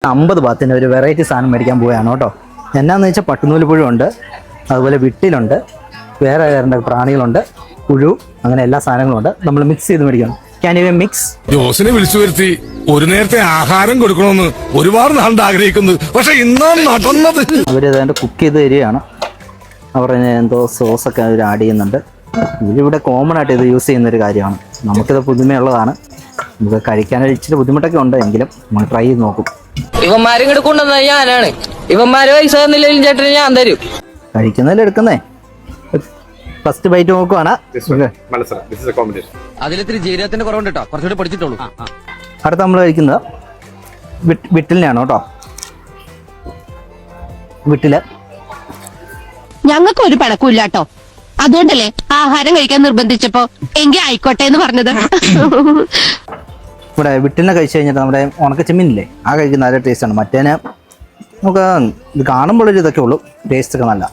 50 ബാത്തിന് ഒരു വെറൈറ്റി സാധനം മേടിക്കാൻ പോവുകയാണ് കേട്ടോ. എന്നാന്ന് വെച്ചാൽ പട്ടുനൂല് പുഴുണ്ട്, അതുപോലെ വിട്ടിലുണ്ട്, വേറെ വേറെ പ്രാണികളുണ്ട്, പുഴു, അങ്ങനെ എല്ലാ സാധനങ്ങളും ഉണ്ട്. നമ്മൾ മിക്സ് ചെയ്ത് മേടിക്കണം. Can you mix? ജോസിനെ വിളിച്ചു വരുത്തി ഒരു നേരത്തെ ആഹാരം കൊടുക്കണമെന്ന് ഒരുപാട് നാളുണ്ട് ആഗ്രഹിക്കുന്നത്. പക്ഷെ ഇന്നാണ് നടന്നത്. അവര് ഏതാണ്ട് കുക്ക് ചെയ്ത് തരികയാണ്. അവർ എന്തോ സോസൊക്കെ അവർ ആഡ് ചെയ്യുന്നുണ്ട്. ഇതിവിടെ കോമൺ ആയിട്ട് ഇത് യൂസ് ചെയ്യുന്നൊരു കാര്യമാണ്. നമുക്കിത് പുതുമയുള്ളതാണ്. നമുക്ക് കഴിക്കാനൊരു ഇച്ചിരി ബുദ്ധിമുട്ടൊക്കെ ഉണ്ട്, എങ്കിലും നമ്മൾ ട്രൈ ചെയ്ത് നോക്കും. ഇവന്മാരും കൂടെ കൊണ്ടുവന്നത് ഞാനാണ്. ഇവന്മാര് പൈസ തന്നില്ലെങ്കിലും ചേട്ടന് ഞാൻ തരും. കഴിക്കുന്നതിൽ എടുക്കുന്നേ. ഫസ്റ്റ് ബൈറ്റ് നോക്കുവാണ്. അതിലിത്തിരി ജീരകത്തിന്റെ കുറവുണ്ട് കേട്ടോ, കുറച്ചുകൂടി പഠിച്ചിട്ടുള്ളൂ. അടുത്ത നമ്മൾ കഴിക്കുന്നത് വിട്ടിലിനാണ് കേട്ടോ. വിട്ടില് ഞങ്ങൾക്ക് ഒരു പണക്കൂല്ല കേട്ടോ. അതുകൊണ്ടല്ലേ ആഹാരം കഴിക്കാൻ നിർബന്ധിച്ചപ്പോ എങ്കിൽ ആയിക്കോട്ടെ എന്ന് പറഞ്ഞത്. ഇവിടെ വിട്ടിലിനെ കഴിച്ചു കഴിഞ്ഞിട്ട് നമ്മുടെ ഉണക്ക ചെമ്മീനില്ലേ, ആ കഴിക്കുന്ന നല്ല ടേസ്റ്റാണ്. മറ്റേന് നമുക്ക് ഇത് കാണുമ്പോഴൊരു ഇതൊക്കെ ഉള്ളൂ, ടേസ്റ്റ് ഒക്കെ നല്ല.